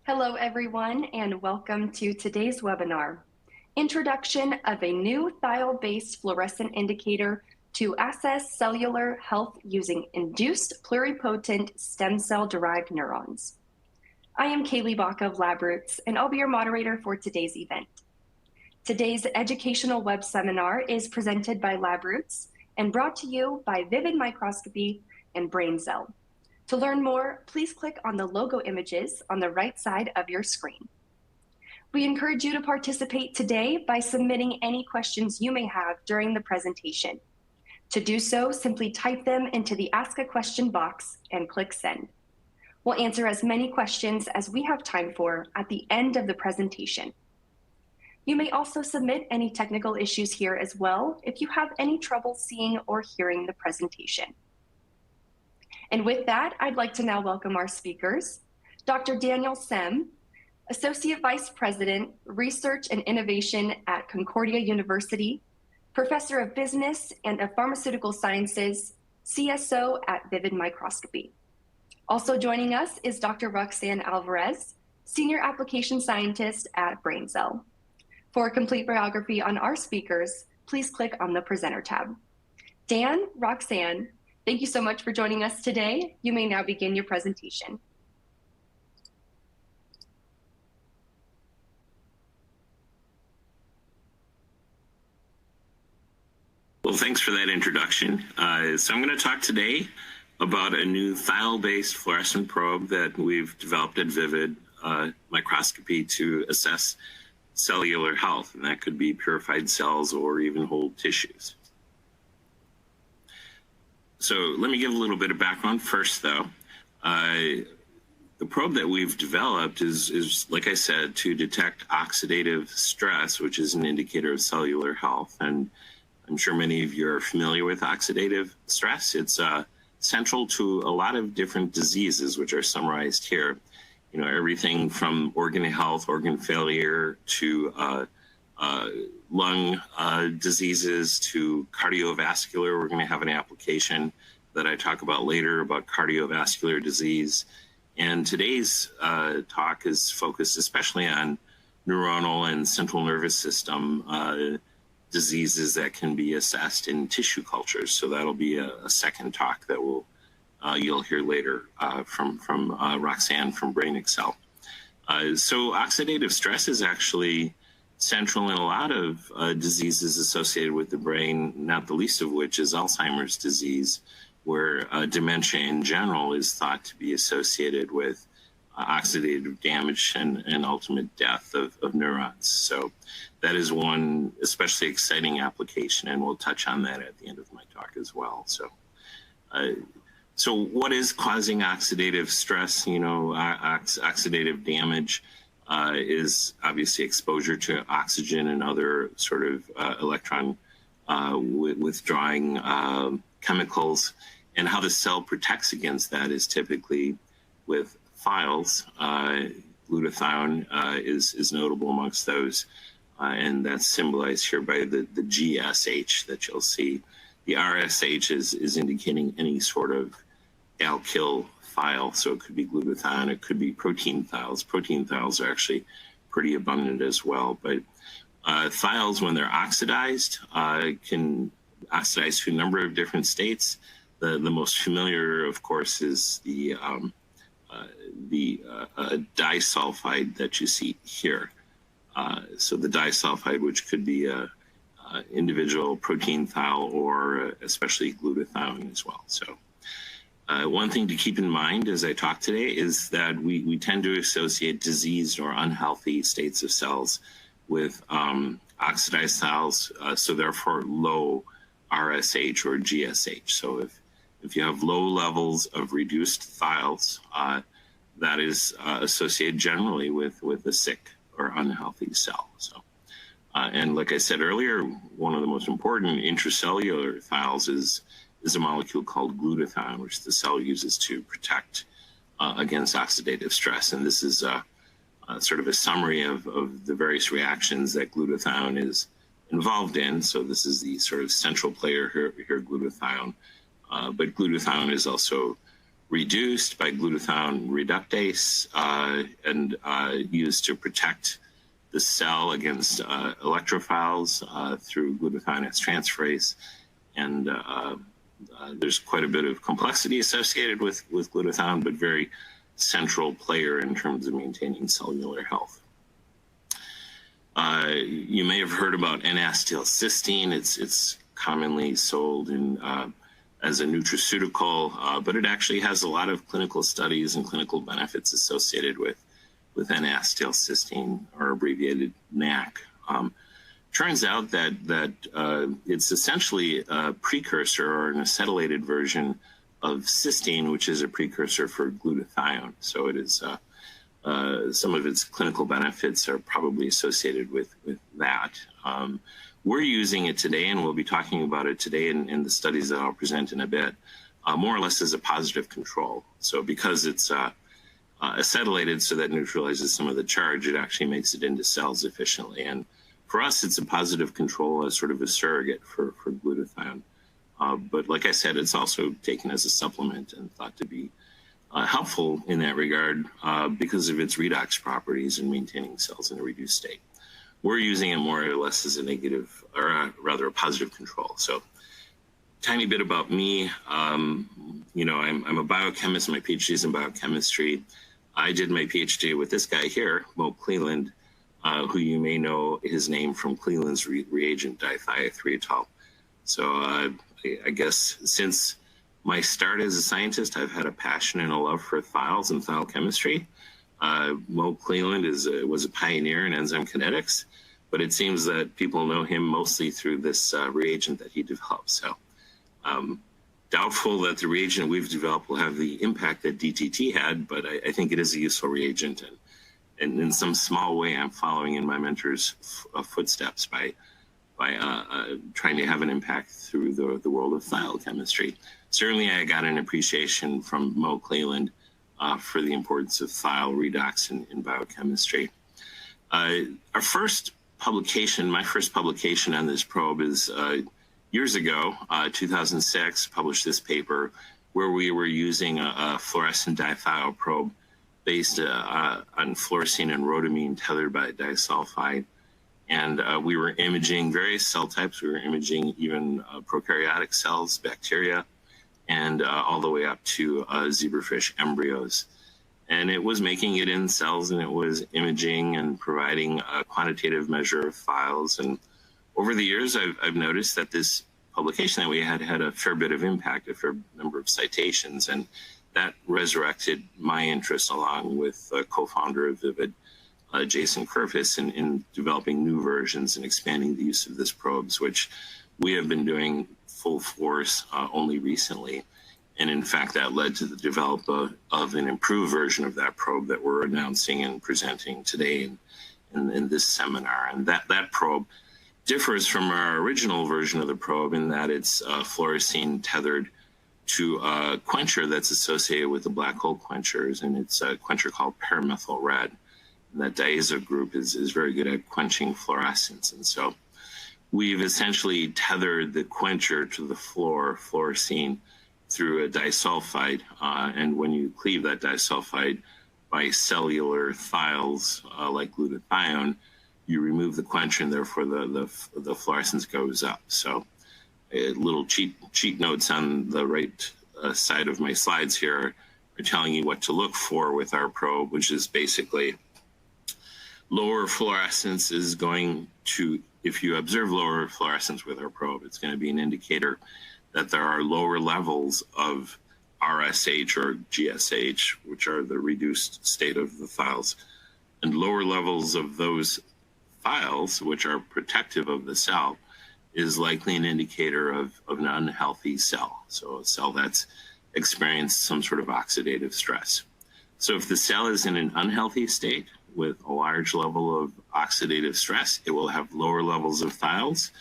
Hello, everyone, and welcome to today's webinar, Introduction of a New Thiol-based Fluorescent Indicator to Assess Cellular Health Using Induced Pluripotent Stem Cell-Derived Neurons. I am Kaylee Baca of LabRoots, and I'll be your moderator for today's event. Today's educational web seminar is presented by LabRoots and brought to you by Vivid Microscopy and BrainCell. To learn more, please click on the logo images on the right side of your screen. We encourage you to participate today by submitting any questions you may have during the presentation. To do so, simply type them into the Ask a Question box and click Send. We'll answer as many questions as we have time for at the end of the presentation. You may also submit any technical issues here as well if you have any trouble seeing or hearing the presentation. And with that, I'd like to now welcome our speakers, Dr. Daniel Sem, Associate Vice President, Research and Innovation at Concordia University, Professor of Business and of Pharmaceutical Sciences, CSO at Vivid Microscopy. Also joining us is Dr. Roxanne Alvarez, Senior Application Scientist at BrainCell. For a complete biography on our speakers, please click on the Presenter tab. Dan, Roxanne, thank you so much for joining us today. You may now begin your presentation. Well, thanks for that introduction. So I'm going to talk today about a new thiol-based fluorescent probe that we've developed at Vivid Microscopy to assess cellular health, and that could be purified cells or even whole tissues. So let me give a little bit of background first, though. The probe that we've developed is, like I said, to detect oxidative stress, which is an indicator of cellular health. And I'm sure many of you are familiar with oxidative stress. It's central to a lot of different diseases, which are summarized here. You know, everything from organ health, organ failure, to lung diseases to cardiovascular. We're going to have an application that I talk about later about cardiovascular disease. And today's talk is focused especially on neuronal and central nervous system diseases that can be assessed in tissue cultures. So that'll be a second talk that you'll hear later from Roxanne from BrainCell. So oxidative stress is actually central in a lot of diseases associated with the brain, not the least of which is Alzheimer's disease, where dementia in general is thought to be associated with oxidative damage and ultimate death of neurons. So that is one especially exciting application, and we'll touch on that at the end of my talk as well. So what is causing oxidative stress? You know, oxidative damage is obviously exposure to oxygen and other sort of electron withdrawing chemicals. And how the cell protects against that is typically with thiols. Glutathione is notable amongst those, and that's symbolized here by the GSH that you'll see. The RSH is indicating any sort of alkyl thiol, so it could be glutathione, it could be protein thiols. Protein thiols are actually pretty abundant as well, but thiols, when they're oxidized, can oxidize to a number of different states. The most familiar, of course, is the disulfide that you see here. So the disulfide, which could be a individual protein thiol or especially glutathione as well. So one thing to keep in mind as I talk today is that we tend to associate diseased or unhealthy states of cells with oxidized thiols, so therefore low RSH or GSH. So if you have low levels of reduced thiols, that is associated generally with a sick or unhealthy cell. So, and like I said earlier, one of the most important intracellular thiols is a molecule called glutathione, which the cell uses to protect against oxidative stress. And this is sort of a summary of the various reactions that glutathione is involved in. So this is the sort of central player here, glutathione. But glutathione is also reduced by glutathione reductase and used to protect the cell against electrophiles through glutathionase transferase. And there's quite a bit of complexity associated with glutathione, but very central player in terms of maintaining cellular health. You may have heard about N-acetylcysteine. It's commonly sold in as a nutraceutical, but it actually has a lot of clinical studies and clinical benefits associated with N-acetylcysteine, or abbreviated NAC. Turns out that it's essentially a precursor or an acetylated version of cysteine, which is a precursor for glutathione. So it is some of its clinical benefits are probably associated with that. We're using it today, and we'll be talking about it today in the studies that I'll present in a bit, more or less as a positive control. So because it's acetylated, so that neutralizes some of the charge, it actually makes it into cells efficiently. And for us, it's a positive control as sort of a surrogate for glutathione. But like I said, it's also taken as a supplement and thought to be helpful in that regard because of its redox properties in maintaining cells in a reduced state. We're using it more or less as a negative, or rather a positive control. So tiny bit about me. You know, I'm a biochemist. My PhD is in biochemistry. I did my PhD with this guy here, Mo Cleland, who you may know his name from Cleland's reagent dithiothriotol. So I guess since my start as a scientist, I've had a passion and a love for thiols and thiol chemistry. Mo Cleland was a pioneer in enzyme kinetics, but it seems that people know him mostly through this reagent that he developed. So doubtful that the reagent we've developed will have the impact that DTT had, but I think it is a useful reagent. And in some small way, I'm following in my mentor's footsteps by trying to have an impact through the world of thiol chemistry. Certainly, I got an appreciation from Mo Cleland for the importance of thiol redox in biochemistry. Our first publication, my first publication on this probe is years ago, 2006, published this paper where we were using a fluorescent dithiol probe based on fluorescein and rhodamine tethered by disulfide. And we were imaging various cell types. We were imaging even prokaryotic cells, bacteria, and all the way up to zebrafish embryos. And it was making it in cells, and it was imaging and providing a quantitative measure of thios. And over the years, I've noticed that this publication that we had a fair bit of impact, a fair number of citations, and that resurrected my interest along with co-founder of Vivid, Jason Kerfis, in developing new versions and expanding the use of this probes, which we have been doing full force only recently. And in fact, that led to the development of an improved version of that probe that we're announcing and presenting today in this seminar. And that probe differs from our original version of the probe in that it's fluorescein tethered to a quencher that's associated with the black hole quenchers, and it's a quencher called paramethyl red. And that diazo group is very good at quenching fluorescence. And so we've essentially tethered the quencher to the fluorescein through a disulfide. And when you cleave that disulfide by cellular thiols like glutathione, you remove the quencher, and therefore the fluorescence goes up. So little cheat notes on the right side of my slides here are telling you what to look for with our probe, which is basically lower fluorescence is going to, if you observe lower fluorescence with our probe, it's going to be an indicator that there are lower levels of RSH or GSH, which are the reduced state of the thiols. And lower levels of those thiols, which are protective of the cell, is likely an indicator of an unhealthy cell. So a cell that's experienced some sort of oxidative stress. So if the cell is in an unhealthy state with a large level of oxidative stress, it will have lower levels of thiols.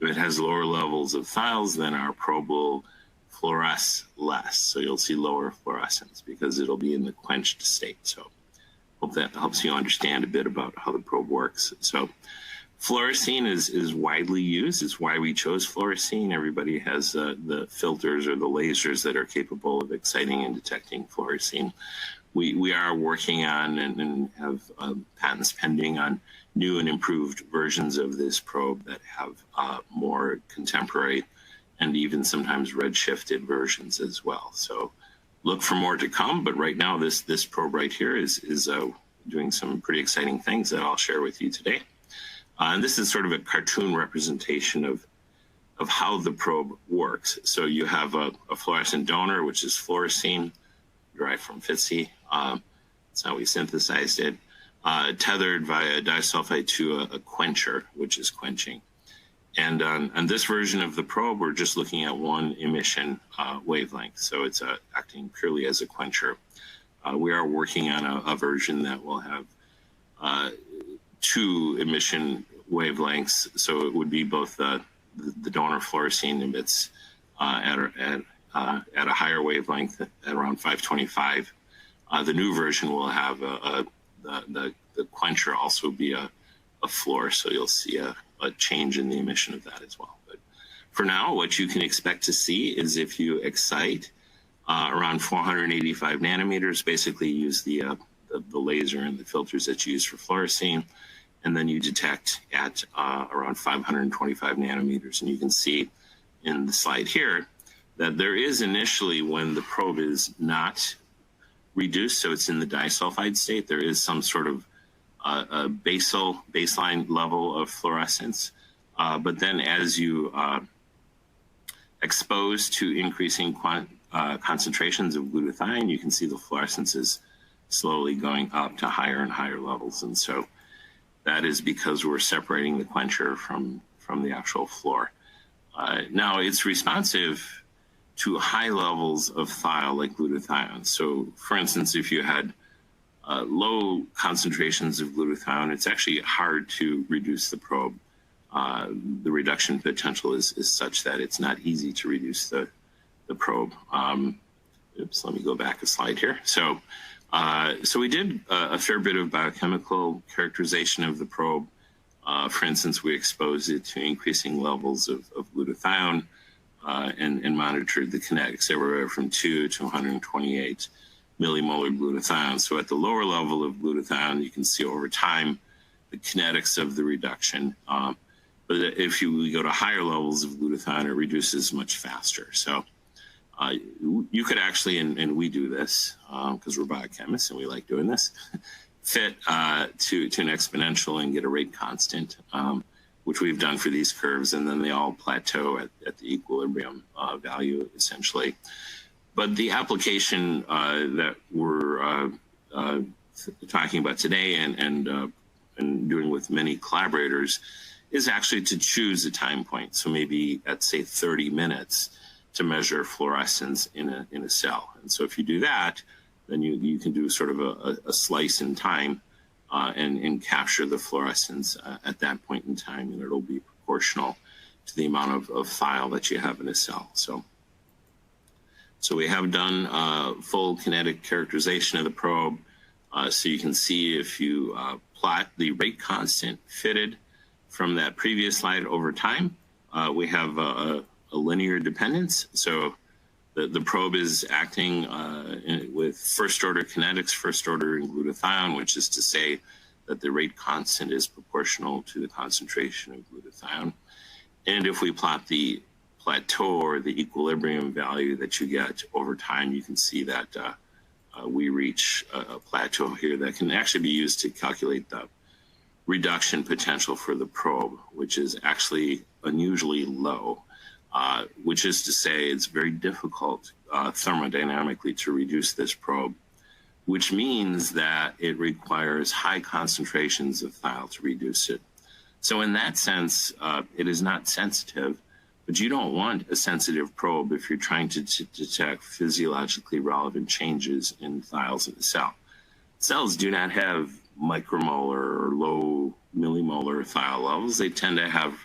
If it has lower levels of thiols, then our probe will fluoresce less. So you'll see lower fluorescence because it'll be in the quenched state. So hope that helps you understand a bit about how the probe works. So Fluorescent is widely used. It's why we chose fluorescent. Everybody has the filters or the lasers that are capable of exciting and detecting fluorescent. We are working on and have patents pending on new and improved versions of this probe that have more contemporary and even sometimes redshifted versions as well. So look for more to come, but right now this probe right here is doing some pretty exciting things that I'll share with you today. And this is sort of a cartoon representation of how the probe works. So you have a fluorescent donor, which is fluorescent, derived from IPSC. That's how we synthesized it. Tethered via disulfide to a quencher, which is quenching. And on this version of the probe, we're just looking at one emission wavelength. So it's acting purely as a quencher. We are working on a version that will have 2 emission wavelengths. So it would be both the donor fluorescent emits at a higher wavelength at around 525. The new version will have the quencher also be a fluor, so you'll see a change in the emission of that as well. But for now, what you can expect to see is if you excite around 485 nanometers, basically use the laser and the filters that you use for fluorescent, and then you detect at around 525 nanometers. And you can see in the slide here that there is initially, when the probe is not reduced, so it's in the disulfide state, there is some sort of a baseline level of fluorescence. But then as you expose to increasing concentrations of glutathione, you can see the fluorescence is slowly going up to higher and higher levels. And so that is because we're separating the quencher from the actual fluor. Now it's responsive to high levels of thiol like glutathione. So for instance, if you had low concentrations of glutathione, it's actually hard to reduce the probe. The reduction potential is such that it's not easy to reduce the probe. Oops, let me go back a slide here. So we did a fair bit of biochemical characterization of the probe. For instance, we exposed it to increasing levels of glutathione and monitored the kinetics everywhere from 2 to 128 millimolar glutathione. So at the lower level of glutathione, you can see over time the kinetics of the reduction. But if we go to higher levels of glutathione, it reduces much faster. So you could actually, and we do this because we're biochemists and we like doing this, fit to an exponential and get a rate constant, which we've done for these curves, and then they all plateau at the equilibrium value, essentially. But the application that we're talking about today and doing with many collaborators is actually to choose a time point. So maybe at, say, 30 minutes to measure fluorescence in a cell. And so if you do that, then you can do sort of a slice in time and capture the fluorescence at that point in time, and it'll be proportional to the amount of thiol that you have in a cell. So we have done full kinetic characterization of the probe. So you can see if you plot the rate constant fitted from that previous slide over time, we have a linear dependence. So the probe is acting with first order kinetics, first order in glutathione, which is to say that the rate constant is proportional to the concentration of glutathione. And if we plot the plateau or the equilibrium value that you get over time, you can see that we reach a plateau here that can actually be used to calculate the reduction potential for the probe, which is actually unusually low, which is to say it's very difficult thermodynamically to reduce this probe, which means that it requires high concentrations of thiol to reduce it. So in that sense, it is not sensitive, but you don't want a sensitive probe if you're trying to detect physiologically relevant changes in thiols in the cell. Cells do not have micromolar or low millimolar thiol levels. They tend to have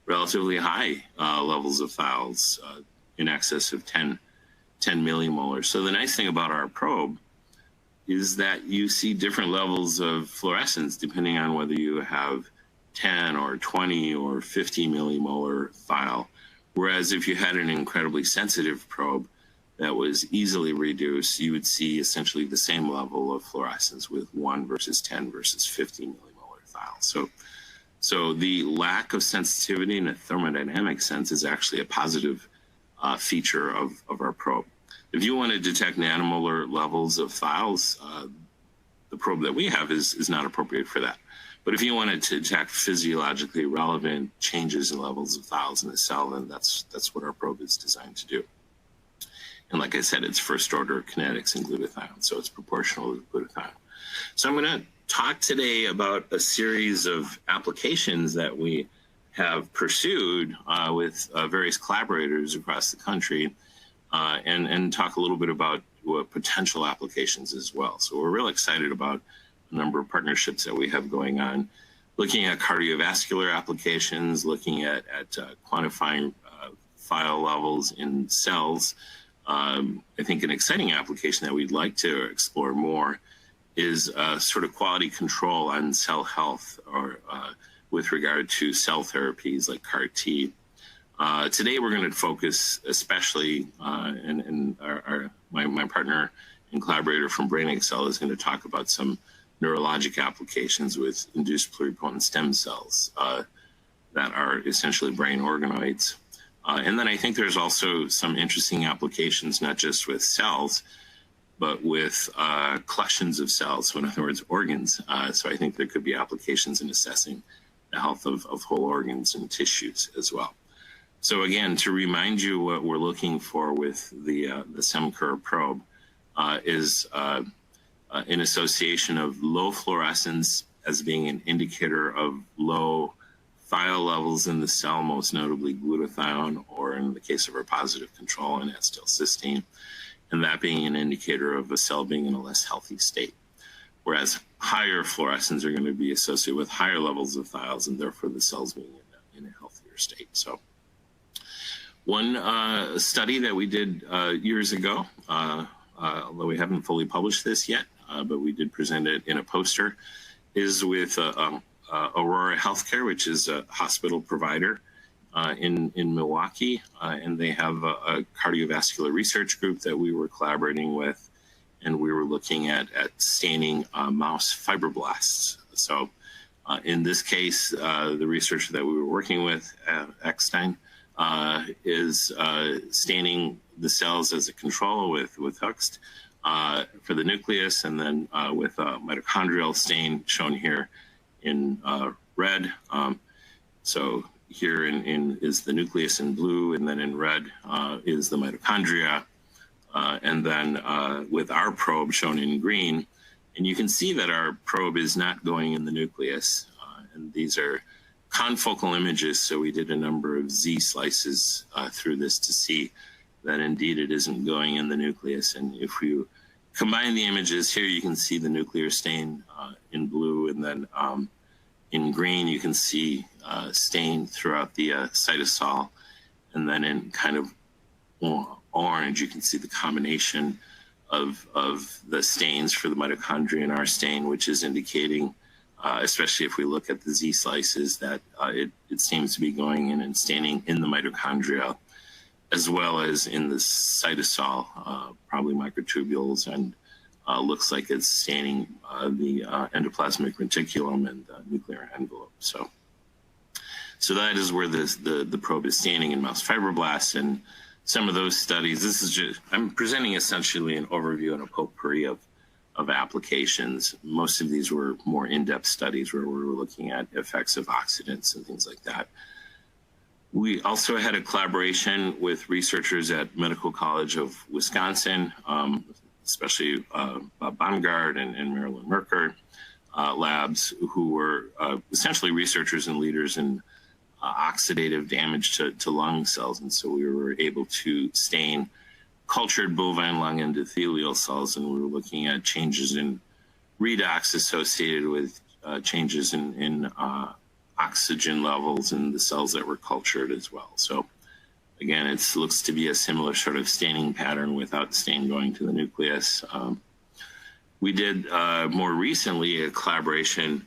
relatively high levels of thiols in excess of 10 millimolar. So the nice thing about our probe is that you see different levels of fluorescence depending on whether you have 10 or 20 or 50 millimolar thiol. Whereas if you had an incredibly sensitive probe that was easily reduced, you would see essentially the same level of fluorescence with 1 versus 10 versus 50 millimolar thiol. So the lack of sensitivity in a thermodynamic sense is actually a positive feature of our probe. If you want to detect nanomolar levels of thiols, the probe that we have is not appropriate for that. But if you wanted to detect physiologically relevant changes in levels of thiols in the cell, then that's what our probe is designed to do. And like I said, it's first order kinetics in glutathione, so it's proportional to glutathione. So I'm going to talk today about a series of applications that we have pursued with various collaborators across the country, and talk a little bit about potential applications as well. So we're real excited about a number of partnerships that we have going on, looking at cardiovascular applications, looking at quantifying thiol levels in cells. I think an exciting application that we'd like to explore more is sort of quality control on cell health, or with regard to cell therapies like CAR T. Today we're going to focus especially, and my partner and collaborator from BrainExcel is going to talk about some neurologic applications with induced pluripotent stem cells that are essentially brain organoids. And then I think there's also some interesting applications, not just with cells, but with collections of cells, so in other words, organs. So I think there could be applications in assessing the health of whole organs and tissues as well. So again, to remind you what we're looking for with the SEMCUR probe is an association of low fluorescence as being an indicator of low thiol levels in the cell, most notably glutathione, or in the case of our positive control, and acetylcysteine, and that being an indicator of a cell being in a less healthy state. Whereas higher fluorescence are going to be associated with higher levels of thiols, and therefore the cells being in a healthier state. So one study that we did years ago, although we haven't fully published this yet, but we did present it in a poster, is with Aurora Healthcare, which is a hospital provider in Milwaukee, and they have a cardiovascular research group that we were collaborating with, and we were looking at staining mouse fibroblasts. So in this case, the researcher that we were working with, Eckstein, is staining the cells as a control with Huxt for the nucleus, and then with a mitochondrial stain shown here in red. So here is the nucleus in blue, and then in red is the mitochondria, and then with our probe shown in green. And you can see that our probe is not going in the nucleus, and these are confocal images, so we did a number of Z slices through this to see that indeed it isn't going in the nucleus. And if you combine the images here, you can see the nuclear stain in blue, and then in green you can see stain throughout the cytosol, and then in kind of orange you can see the combination of the stains for the mitochondria and our stain, which is indicating, especially if we look at the Z slices, that it seems to be going in and staining in the mitochondria as well as in the cytosol, probably microtubules, and looks like it's staining the endoplasmic reticulum and the nuclear envelope. So that is where the probe is staining in mouse fibroblasts. And some of those studies, this is just, I'm presenting essentially an overview and a potpourri of applications. Most of these were more in-depth studies where we were looking at effects of oxidants and things like that. We also had a collaboration with researchers at Medical College of Wisconsin, especially Bob Baumgart and Marilyn Merker labs, who were essentially researchers and leaders in oxidative damage to lung cells. And so we were able to stain cultured bovine lung endothelial cells, and we were looking at changes in redox associated with changes in oxygen levels in the cells that were cultured as well. So again, it looks to be a similar sort of staining pattern without stain going to the nucleus. We did more recently a collaboration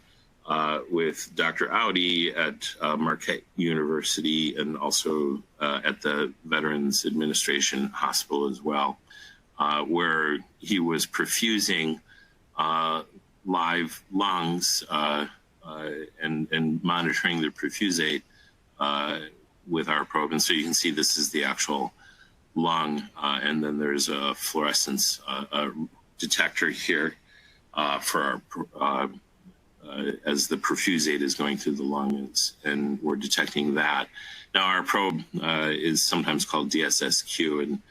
with Dr. Audi at Marquette University and also at the Veterans Administration Hospital as well, where he was perfusing live lungs and monitoring the perfusate with our probe. And so you can see this is the actual lung, and then there's a fluorescence detector here for our as the perfusate is going through the lungs, and we're detecting that. Now our probe is sometimes called DSSQ, and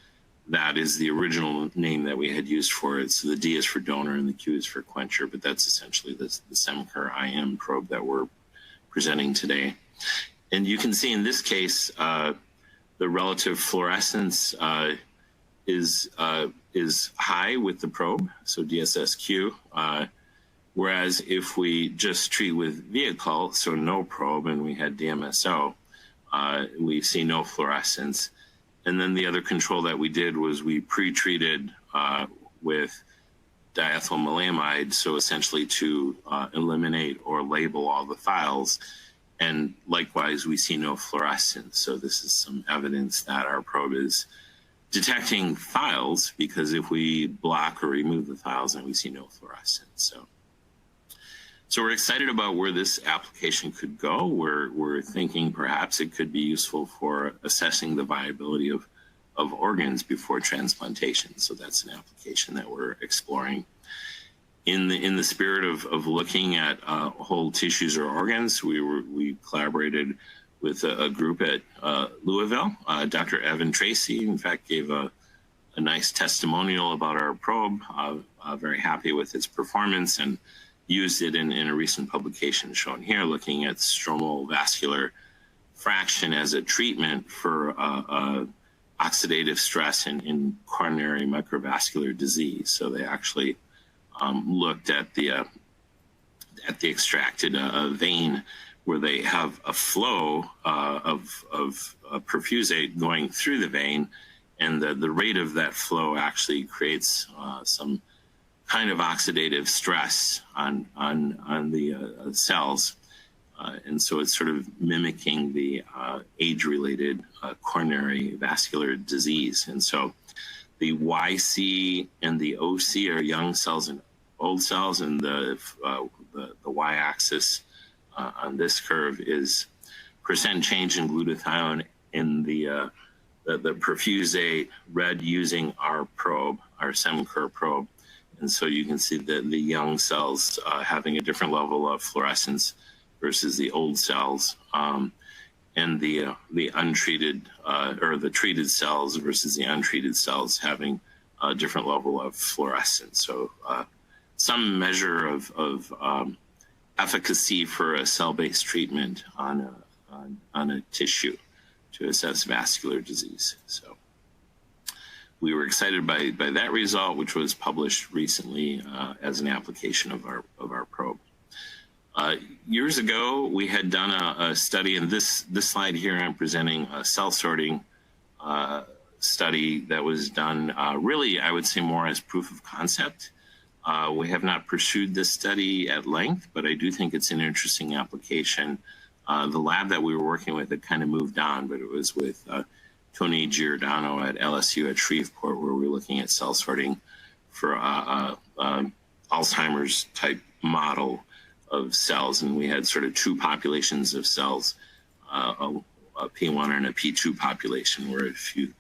that is the original name that we had used for it. So the D is for donor and the Q is for quencher, but that's essentially the SEMCUR IM probe that we're presenting today. And you can see in this case, the relative fluorescence is high with the probe, so DSSQ. Whereas if we just treat with vehicle, so no probe, and we had DMSO, we see no fluorescence. And then the other control that we did was we pre-treated with diethylmaleimide, so essentially to eliminate or label all the files. And likewise, we see no fluorescence. So this is some evidence that our probe is detecting files, because if we block or remove the files, then we see no fluorescence. So we're excited about where this application could go. We're thinking perhaps it could be useful for assessing the viability of organs before transplantation. So that's an application that we're exploring. In the spirit of looking at whole tissues or organs, we collaborated with a group at Louisville. Dr. Evan Tracy, in fact, gave a nice testimonial about our probe. Very happy with its performance, and used it in a recent publication shown here, looking at stromal vascular fraction as a treatment for oxidative stress in coronary microvascular disease. So they actually looked at the extracted vein, where they have a flow of perfusate going through the vein, and the rate of that flow actually creates some kind of oxidative stress on the cells. And so it's sort of mimicking the age-related coronary vascular disease. And so the YC and the OC are young cells and old cells, and the y-axis on this curve is percent change in glutathione in the perfusate read using our probe, our SEMCUR probe. And so you can see that the young cells having a different level of fluorescence versus the old cells, and the untreated or the treated cells versus the untreated cells having a different level of fluorescence. So some measure of efficacy for a cell-based treatment on a tissue to assess vascular disease. So we were excited by that result, which was published recently as an application of our probe. Years ago, we had done a study, and this slide here I'm presenting a cell sorting study that was done really, I would say, more as proof of concept. We have not pursued this study at length, but I do think it's an interesting application. The lab that we were working with had kind of moved on, but it was with Tony Giordano at LSU at Shreveport, where we were looking at cell sorting for Alzheimer's type model of cells. And we had sort of two populations of cells, a P1 and a P2 population, where if you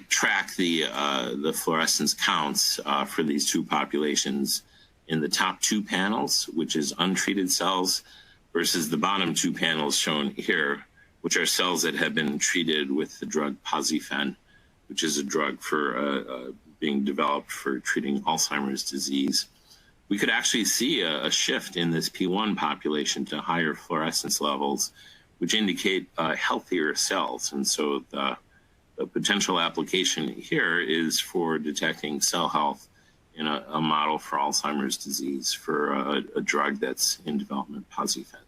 track the fluorescence counts for these two populations in the top two panels, which is untreated cells, versus the bottom two panels shown here, which are cells that have been treated with the drug Posifen, which is a drug for being developed for treating Alzheimer's disease. We could actually see a shift in this P1 population to higher fluorescence levels, which indicate healthier cells. And so the potential application here is for detecting cell health in a model for Alzheimer's disease for a drug that's in development, Posifen.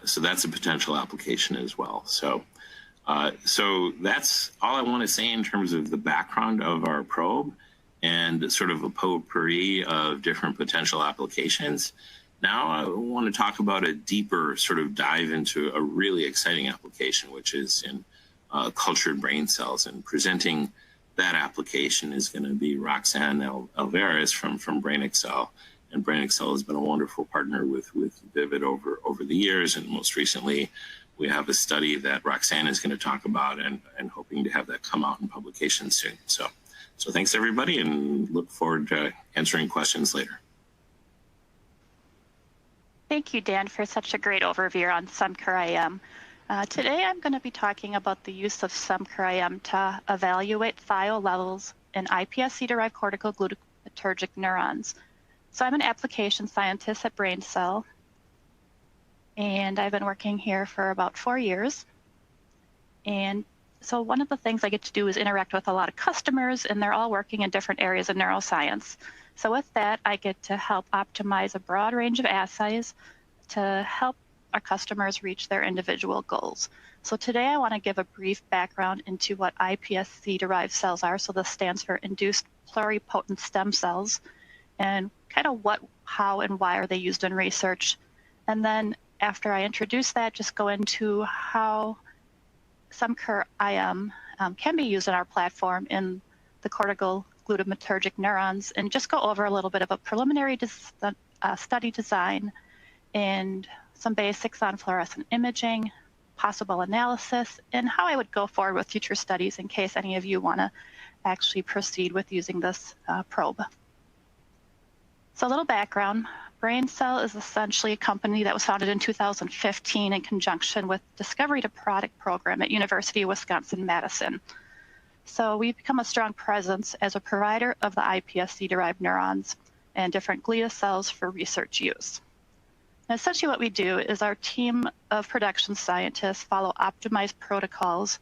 So that's a potential application as well. So that's all I want to say in terms of the background of our probe. and sort of a potpourri of different potential applications. Now I want to talk about a deeper sort of dive into a really exciting application, which is in cultured brain cells. And presenting that application is going to be Roxanne Alvarez from BrainExcel. And BrainExcel has been a wonderful partner with Vivid over the years. And most recently, we have a study that Roxanne is going to talk about and hoping to have that come out in publication soon. So thanks, everybody, and look forward to answering questions later. Thank you, Dan, for such a great overview on SEMCUR-IM. Today, I'm going to be talking about the use of SEMCUR-IM to evaluate thiol levels in iPSC-derived cortical glutamatergic neurons. So I'm an application scientist at BrainCell, and I've been working here for about 4 years. And so one of the things I get to do is interact with a lot of customers, and they're all working in different areas of neuroscience. So with that, I get to help optimize a broad range of assays to help our customers reach their individual goals. So today I want to give a brief background into what iPSC-derived cells are. So this stands for induced pluripotent stem cells, and kind of what, how, and why are they used in research. And then after I introduce that, just go into how SEMCUR-IM can be used in our platform in the cortical glutamatergic neurons, and just go over a little bit of a preliminary study design and some basics on fluorescent imaging, possible analysis, and how I would go forward with future studies in case any of you want to actually proceed with using this probe. So a little background. BrainCell is essentially a company that was founded in 2015 in conjunction with Discovery to Product program at University of Wisconsin-Madison. So we've become a strong presence as a provider of the iPSC-derived neurons and different glia cells for research use. And essentially what we do is our team of production scientists follow optimized protocols,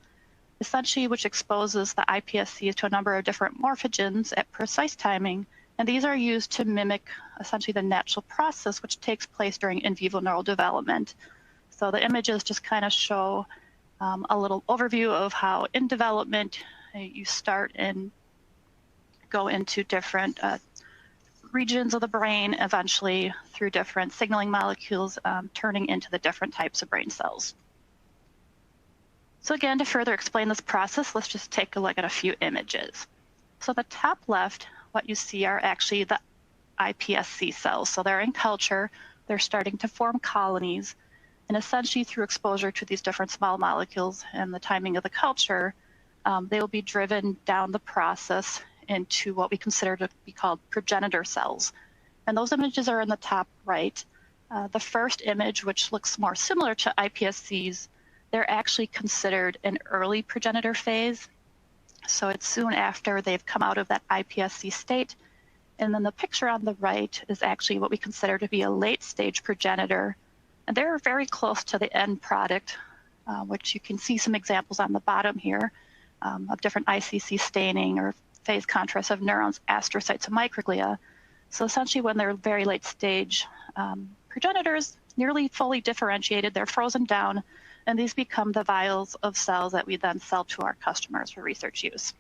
essentially which exposes the iPSCs to a number of different morphogens at precise timing. And these are used to mimic essentially the natural process which takes place during in vivo neural development. So the images just kind of show a little overview of how in development you start and go into different regions of the brain, eventually through different signaling molecules, turning into the different types of brain cells. So again, to further explain this process, let's just take a look at a few images. So the top left, what you see are actually the iPSC cells. So they're in culture, they're starting to form colonies, and essentially through exposure to these different small molecules and the timing of the culture, they will be driven down the process into what we consider to be called progenitor cells. And those images are in the top right. The first image, which looks more similar to iPSCs, they're actually considered an early progenitor phase. So it's soon after they've come out of that iPSC state. And then the picture on the right is actually what we consider to be a late stage progenitor. And they're very close to the end product, which you can see some examples on the bottom here of different ICC staining or phase contrast of neurons, astrocytes, and microglia. So essentially when they're very late stage progenitors, nearly fully differentiated, they're frozen down, and these become the vials of cells that we then sell to our customers for research use.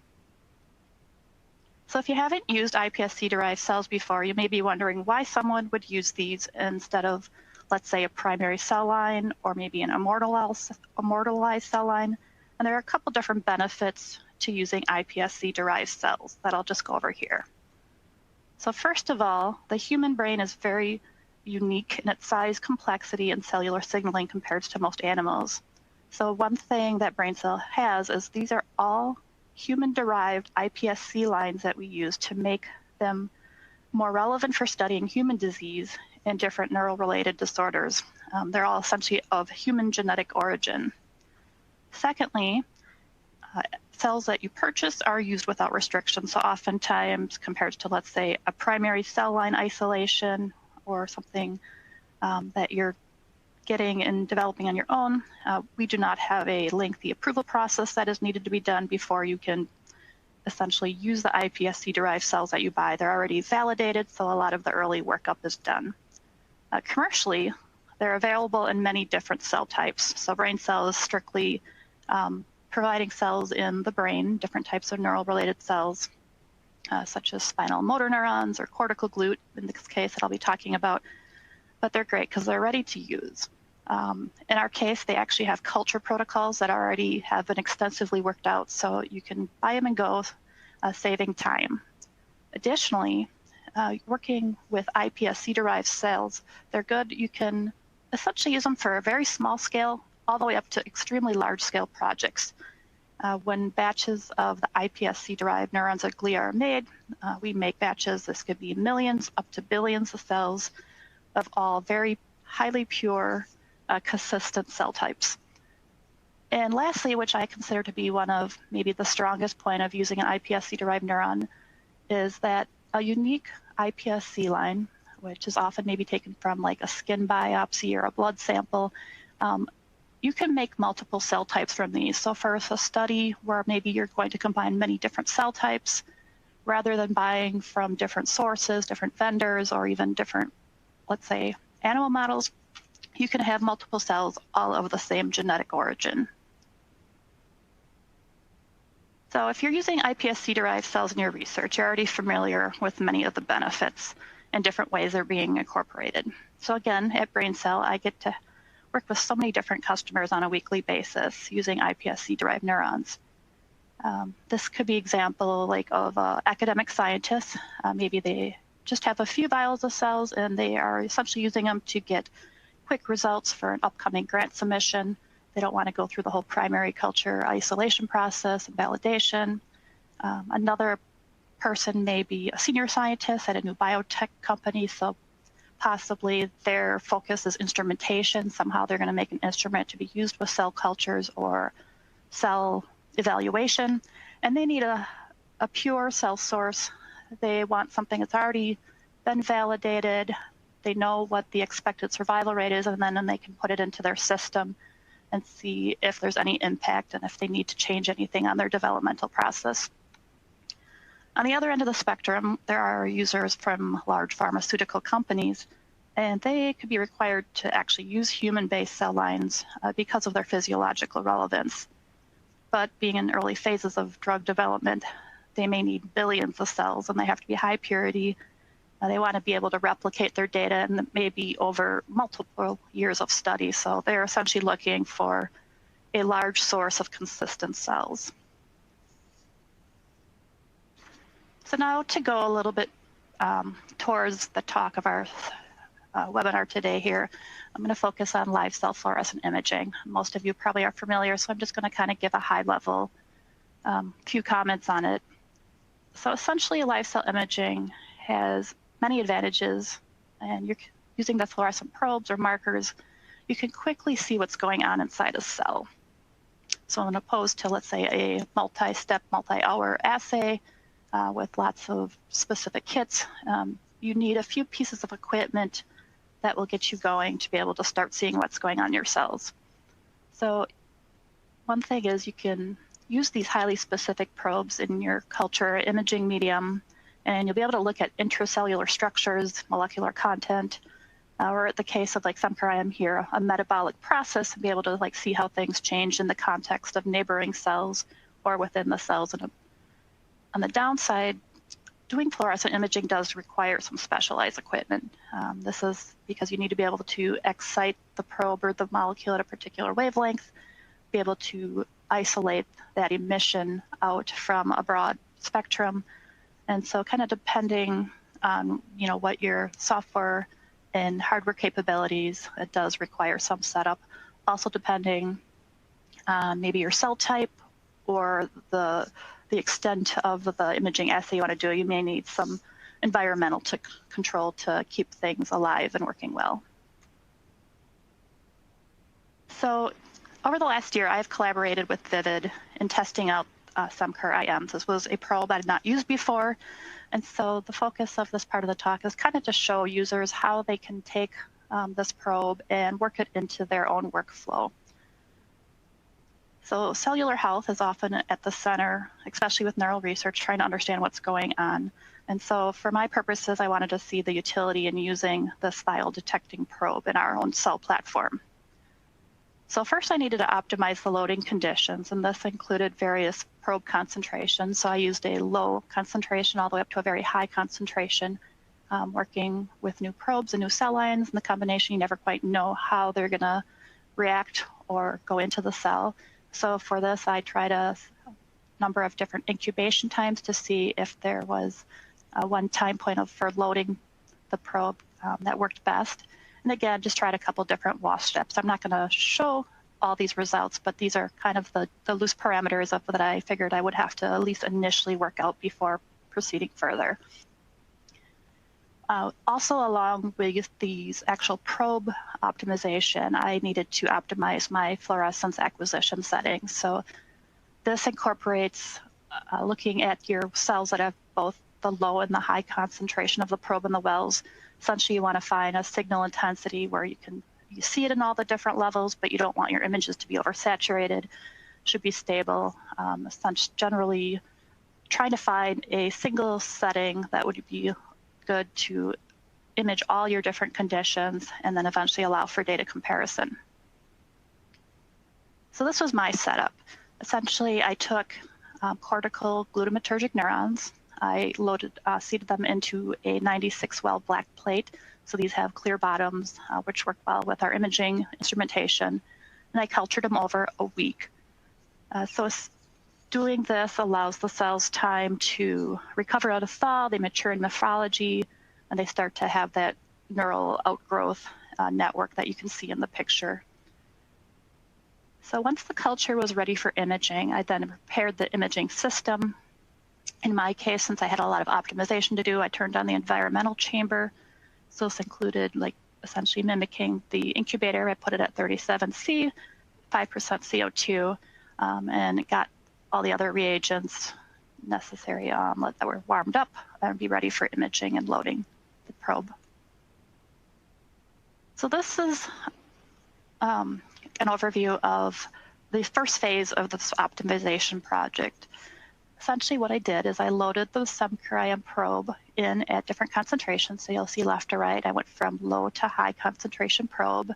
So if you haven't used iPSC-derived cells before, you may be wondering why someone would use these instead of, let's say, a primary cell line or maybe an immortalized cell line. And there are a couple different benefits to using iPSC-derived cells that I'll just go over here. So first of all, the human brain is very unique in its size, complexity, and cellular signaling compared to most animals. So one thing that BrainCell has is these are all human-derived iPSC lines that we use to make them more relevant for studying human disease and different neural-related disorders. They're all essentially of human genetic origin. Secondly, cells that you purchase are used without restriction. So oftentimes, compared to, let's say, a primary cell line isolation or something that you're getting and developing on your own, we do not have a lengthy approval process that is needed to be done before you can essentially use the iPSC-derived cells that you buy. They're already validated, so a lot of the early workup is done. Commercially, they're available in many different cell types. So BrainCell is strictly providing cells in the brain, different types of neural-related cells. such as spinal motor neurons or cortical glute, in this case that I'll be talking about. But they're great because they're ready to use. In our case, they actually have culture protocols that already have been extensively worked out, so you can buy them and go, saving time. Additionally, working with IPSC-derived cells, they're good. You can essentially use them for a very small scale all the way up to extremely large scale projects. When batches of the iPSC-derived neurons or glia are made, we make batches. This could be millions up to billions of cells of all very highly pure, consistent cell types. And lastly, which I consider to be one of maybe the strongest point of using an iPSC-derived neuron, is that a unique iPSC line, which is often maybe taken from like a skin biopsy or a blood sample, you can make multiple cell types from these. So for a study where maybe you're going to combine many different cell types, rather than buying from different sources, different vendors, or even different, let's say, animal models, you can have multiple cells all of the same genetic origin. So if you're using iPSC-derived cells in your research, you're already familiar with many of the benefits and different ways they're being incorporated. So again, at BrainCell, I get to work with so many different customers on a weekly basis using iPSC-derived neurons. This could be example like of academic scientists. Maybe they just have a few vials of cells and they are essentially using them to get quick results for an upcoming grant submission. They don't want to go through the whole primary culture isolation process and validation. Another person may be a senior scientist at a new biotech company, so possibly their focus is instrumentation. Somehow they're going to make an instrument to be used with cell cultures or cell evaluation, and they need a pure cell source. They want something that's already been validated. They know what the expected survival rate is, and then they can put it into their system and see if there's any impact and if they need to change anything on their developmental process. On the other end of the spectrum, there are users from large pharmaceutical companies, and they could be required to actually use human-based cell lines because of their physiological relevance. But being in early phases of drug development, they may need billions of cells, and they have to be high purity. They want to be able to replicate their data, and maybe over multiple years of study. So they're essentially looking for a large source of consistent cells. So now to go a little bit towards the talk of our webinar today here, I'm going to focus on live cell fluorescent imaging. Most of you probably are familiar, so I'm just going to kind of give a high level few comments on it. So essentially, live cell imaging has many advantages, and you're using the fluorescent probes or markers, you can quickly see what's going on inside a cell. So as opposed to, let's say, a multi-step, multi-hour assay with lots of specific kits, you need a few pieces of equipment that will get you going to be able to start seeing what's going on in your cells. So one thing is you can use these highly specific probes in your culture imaging medium, and you'll be able to look at intracellular structures, molecular content, or the case of like Semcar here, a metabolic process, and be able to like see how things change in the context of neighboring cells or within the cells. And on the downside, doing fluorescent imaging does require some specialized equipment. This is because you need to be able to excite the probe or the molecule at a particular wavelength, be able to isolate that emission out from a broad spectrum. And so kind of depending on what your software and hardware capabilities, it does require some setup. Also depending on maybe your cell type or the extent of the imaging assay you want to do, you may need some environmental control to keep things alive and working well. So over the last year, I've collaborated with Vivid in testing out Semcar IMs. This was a probe I had not used before. And so the focus of this part of the talk is kind of to show users how they can take this probe and work it into their own workflow. So cellular health is often at the center, especially with neural research, trying to understand what's going on. And so for my purposes, I wanted to see the utility in using this thiol detecting probe in our own cell platform. So first I needed to optimize the loading conditions, and this included various probe concentrations. So I used a low concentration all the way up to a very high concentration, working with new probes and new cell lines. And the combination, you never quite know how they're going to react or go into the cell. So for this, I tried a number of different incubation times to see if there was one time point for loading the probe that worked best. And again, just tried a couple different wash steps. I'm not going to show all these results, but these are kind of the loose parameters of that I figured I would have to at least initially work out before proceeding further. Also, along with these actual probe optimization, I needed to optimize my fluorescence acquisition settings. So this incorporates looking at your cells that have both the low and the high concentration of the probe in the wells. Essentially, you want to find a signal intensity where you see it in all the different levels, but you don't want your images to be oversaturated. Should be stable. Essentially, generally, trying to find a single setting that would be good to image all your different conditions and then eventually allow for data comparison. So this was my setup. Essentially, I took cortical glutamatergic neurons. I seeded them into a 96-well black plate. So these have clear bottoms, which work well with our imaging instrumentation. And I cultured them over a week. So doing this allows the cells time to recover out of thaw, they mature in morphology, and they start to have that neural outgrowth network that you can see in the picture. So once the culture was ready for imaging, I then prepared the imaging system. In my case, since I had a lot of optimization to do, I turned on the environmental chamber. So this included essentially mimicking the incubator. I put it at 37C, 5% CO2, and got all the other reagents necessary that were warmed up and be ready for imaging and loading the probe. So this is an overview of the first phase of this optimization project. Essentially what I did is I loaded the SEM-CURIM probe in at different concentrations. So you'll see left to right, I went from low to high concentration probe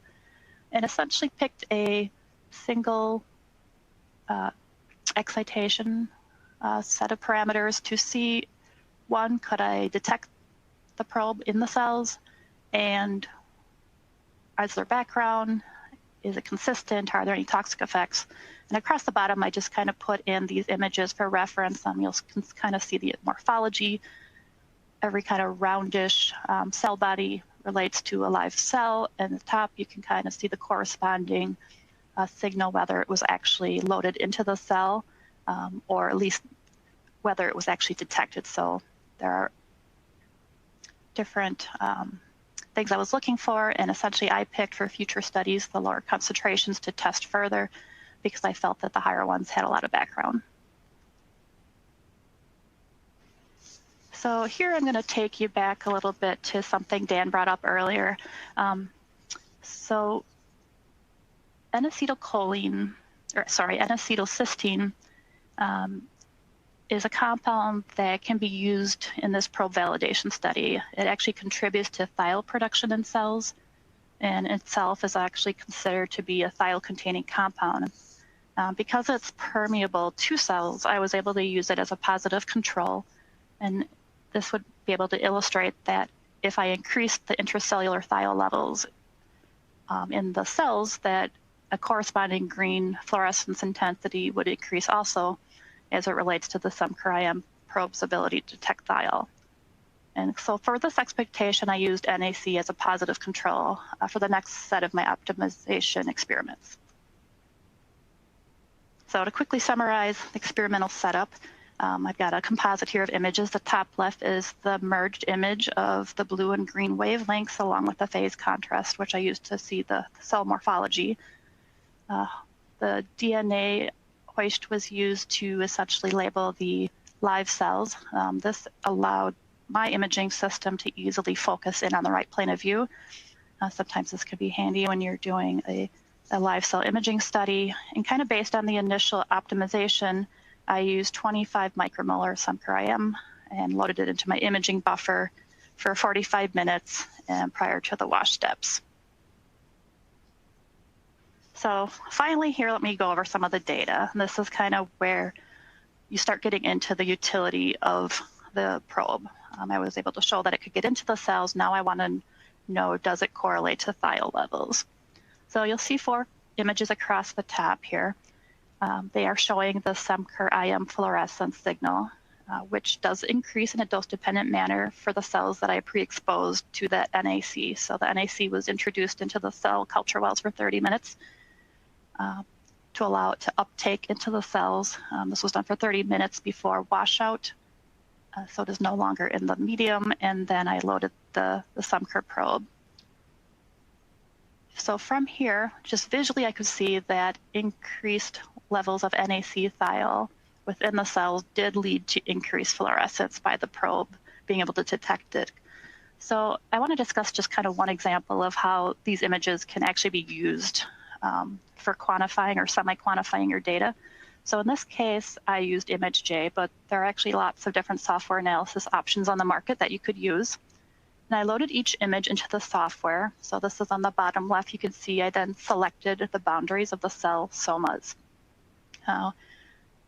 and essentially picked a single excitation set of parameters to see, one, could I detect the probe in the cells, and is there background? Is it consistent? Are there any toxic effects? And across the bottom, I just kind of put in these images for reference. You'll kind of see the morphology. Every kind of roundish cell body relates to a live cell. And at the top, you can kind of see the corresponding signal, whether it was actually loaded into the cell or at least whether it was actually detected. So there are different things I was looking for, and essentially I picked for future studies the lower concentrations to test further because I felt that the higher ones had a lot of background. So here I'm going to take you back a little bit to something Dan brought up earlier. So N-acetylcysteine is a compound that can be used in this probe validation study. It actually contributes to thiol production in cells, and itself is actually considered to be a thiol-containing compound. Because it's permeable to cells, I was able to use it as a positive control, and this would be able to illustrate that if I increased the intracellular thiol levels in the cells, that a corresponding green fluorescence intensity would increase also as it relates to the SEM-CURIM probe's ability to detect thiol. And so for this expectation, I used NAC as a positive control for the next set of my optimization experiments. So to quickly summarize the experimental setup, I've got a composite here of images. The top left is the merged image of the blue and green wavelengths along with the phase contrast, which I used to see the cell morphology. The DNA hoist was used to essentially label the live cells. This allowed my imaging system to easily focus in on the right plane of view. Sometimes this can be handy when you're doing a live cell imaging study. And kind of based on the initial optimization, I used 25 micromolar SEM-CURIM and loaded it into my imaging buffer for 45 minutes prior to the wash steps. So finally here, let me go over some of the data. And this is kind of where you start getting into the utility of the probe. I was able to show that it could get into the cells. Now I want to know, does it correlate to thiol levels? So you'll see 4 images across the top here. They are showing the SEMCR-IM fluorescence signal, which does increase in a dose-dependent manner for the cells that I pre-exposed to that NAC. So the NAC was introduced into the cell culture wells for 30 minutes to allow it to uptake into the cells. This was done for 30 minutes before washout, so it is no longer in the medium, and then I loaded the SEMCR probe. So from here, just visually, I could see that increased levels of NAC thiol within the cells did lead to increased fluorescence by the probe being able to detect it. So I want to discuss just kind of one example of how these images can actually be used for quantifying or semi-quantifying your data. So in this case, I used ImageJ, but there are actually lots of different software analysis options on the market that you could use. And I loaded each image into the software. So this is on the bottom left. You can see I then selected the boundaries of the cell somas.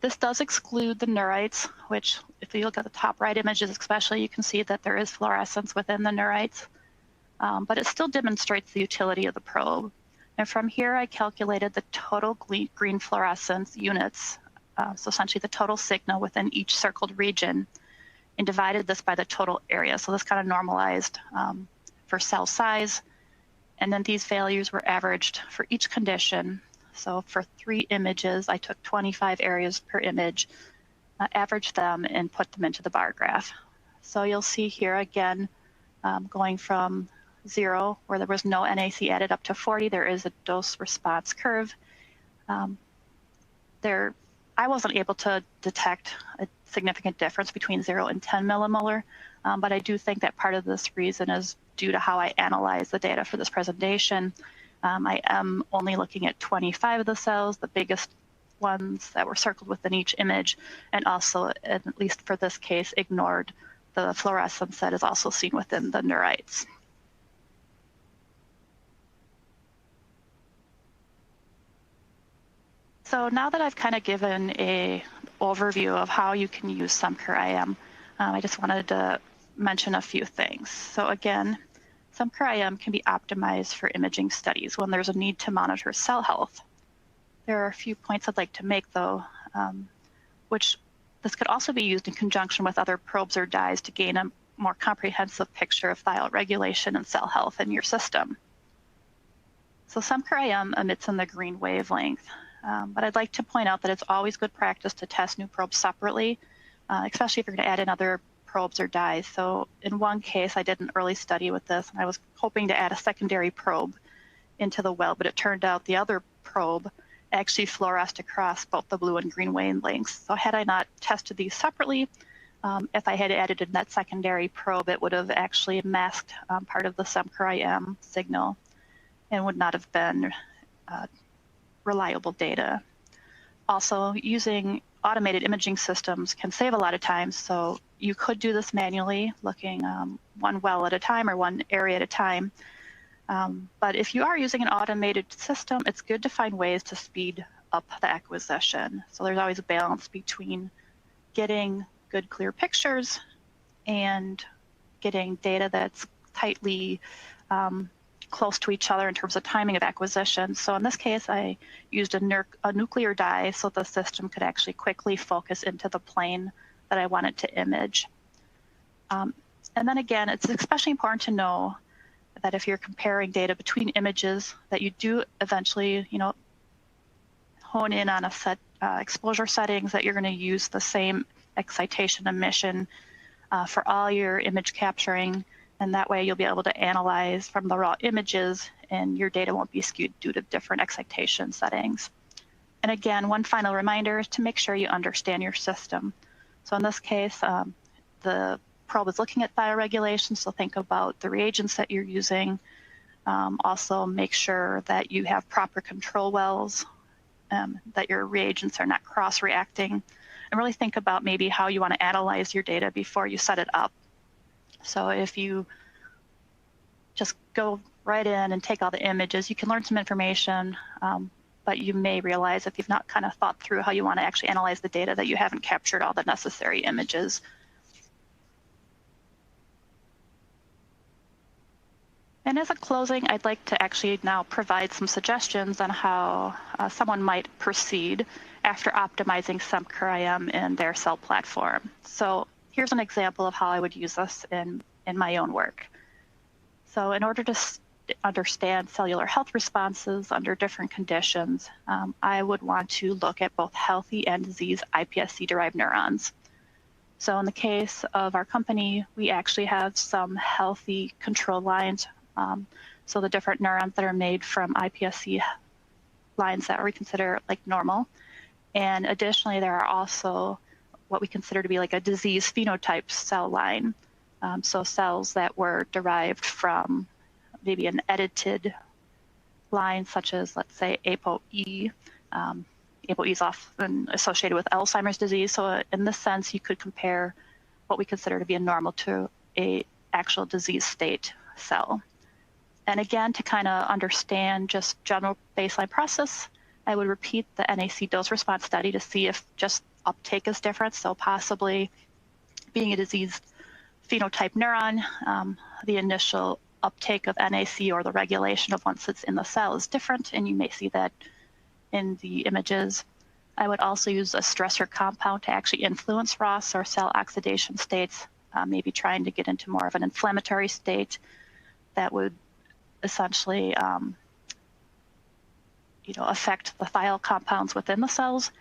This does exclude the neurites, which if you look at the top right images especially, you can see that there is fluorescence within the neurites, but it still demonstrates the utility of the probe. And from here, I calculated the total green fluorescence units, so essentially the total signal within each circled region, and divided this by the total area. So this kind of normalized for cell size. And then these values were averaged for each condition. So for 3 images, I took 25 areas per image, averaged them, and put them into the bar graph. So you'll see here again, going from 0, where there was no NAC added, up to 40, there is a dose response curve. I wasn't able to detect a significant difference between 0 and 10 millimolar, but I do think that part of this reason is due to how I analyze the data for this presentation. I am only looking at 25 of the cells, the biggest ones that were circled within each image, and also, at least for this case, ignored the fluorescence that is also seen within the neurites. So now that I've kind of given an overview of how you can use SEMCR-IM, I just wanted to mention a few things. So again, SEMCR-IM can be optimized for imaging studies when there's a need to monitor cell health. There are a few points I'd like to make, though, which this could also be used in conjunction with other probes or dyes to gain a more comprehensive picture of thiol regulation and cell health in your system. So SEMCR-IM emits in the green wavelength, but I'd like to point out that it's always good practice to test new probes separately, especially if you're going to add in other probes or dyes. So in one case, I did an early study with this, and I was hoping to add a secondary probe into the well, but it turned out the other probe actually fluoresced across both the blue and green wavelengths. So had I not tested these separately, if I had added in that secondary probe, it would have actually masked part of the SEMCR-IM signal and would not have been reliable data. Also, using automated imaging systems can save a lot of time, so you could do this manually, looking one well at a time or one area at a time. But if you are using an automated system, it's good to find ways to speed up the acquisition. So there's always a balance between getting good, clear pictures and getting data that's tightly close to each other in terms of timing of acquisition. So in this case, I used a nuclear dye so the system could actually quickly focus into the plane that I wanted to image. And then again, it's especially important to know that if you're comparing data between images, that you do eventually, hone in on a set exposure settings, that you're going to use the same excitation emission for all your image capturing, and that way you'll be able to analyze from the raw images and your data won't be skewed due to different excitation settings. And again, one final reminder is to make sure you understand your system. So in this case, the probe is looking at thiol regulation, so think about the reagents that you're using. Also make sure that you have proper control wells, that your reagents are not cross-reacting, and really think about maybe how you want to analyze your data before you set it up. So if you just go right in and take all the images, you can learn some information but you may realize if you've not kind of thought through how you want to actually analyze the data that you haven't captured all the necessary images. And as a closing, I'd like to actually now provide some suggestions on how someone might proceed after optimizing SemCur-IM in their cell platform. So here's an example of how I would use this in my own work. So in order to understand cellular health responses under different conditions, I would want to look at both healthy and diseased iPSC-derived neurons. So in the case of our company, we actually have some healthy control lines. So the different neurons that are made from iPSC lines that we consider like normal. And additionally, there are also what we consider to be like a disease phenotype cell line. So cells that were derived from maybe an edited line, such as, let's say, ApoE. ApoE is often associated with Alzheimer's disease. So in this sense, you could compare what we consider to be a normal to a actual disease state cell. And again, to kind of understand just general baseline process, I would repeat the NAC dose response study to see if just uptake is different. So possibly being a diseased phenotype neuron, the initial uptake of NAC or the regulation of once it's in the cell is different, and you may see that in the images. I would also use a stressor compound to actually influence ROS or cell oxidation states, maybe trying to get into more of an inflammatory state that would essentially affect the thiol compounds within the cells,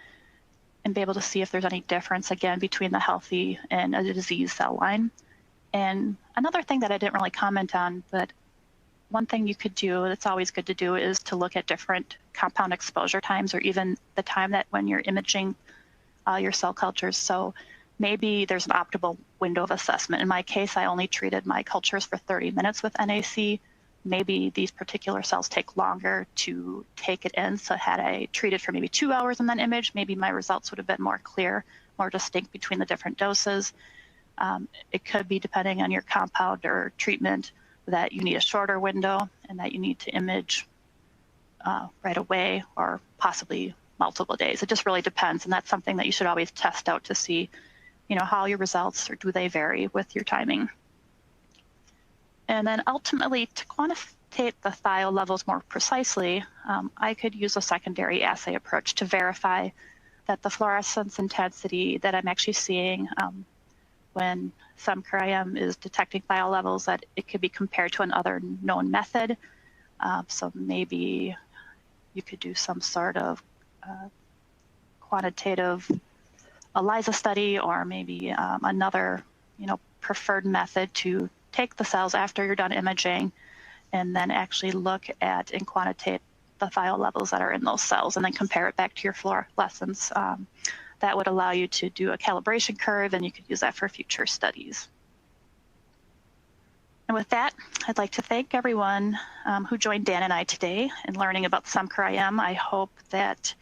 and be able to see if there's any difference, again, between the healthy and a diseased cell line. And another thing that I didn't really comment on, but one thing you could do that's always good to do is to look at different compound exposure times, or even the time that when you're imaging your cell cultures. So maybe there's an optimal window of assessment. In my case, I only treated my cultures for 30 minutes with NAC. Maybe these particular cells take longer to take it in. So had I treated for maybe 2 hours in that image, maybe my results would have been more clear, more distinct between the different doses. It could be, depending on your compound or treatment, that you need a shorter window and that you need to image right away, or possibly multiple days. It just really depends. And that's something that you should always test out to see, how your results, or do they vary with your timing. And then ultimately, to quantitate the thiol levels more precisely, I could use a secondary assay approach to verify that the fluorescence intensity that I'm actually seeing when SemCur-IM is detecting thiol levels, that it could be compared to another known method. So maybe you could do some sort of quantitative ELISA study, or maybe another, preferred method to take the cells after you're done imaging and then actually look at and quantitate the thiol levels that are in those cells, and then compare it back to your fluorescence. That would allow you to do a calibration curve, and you could use that for future studies. And with that, I'd like to thank everyone who joined Dan and I today in learning about SemCur-IM. I hope that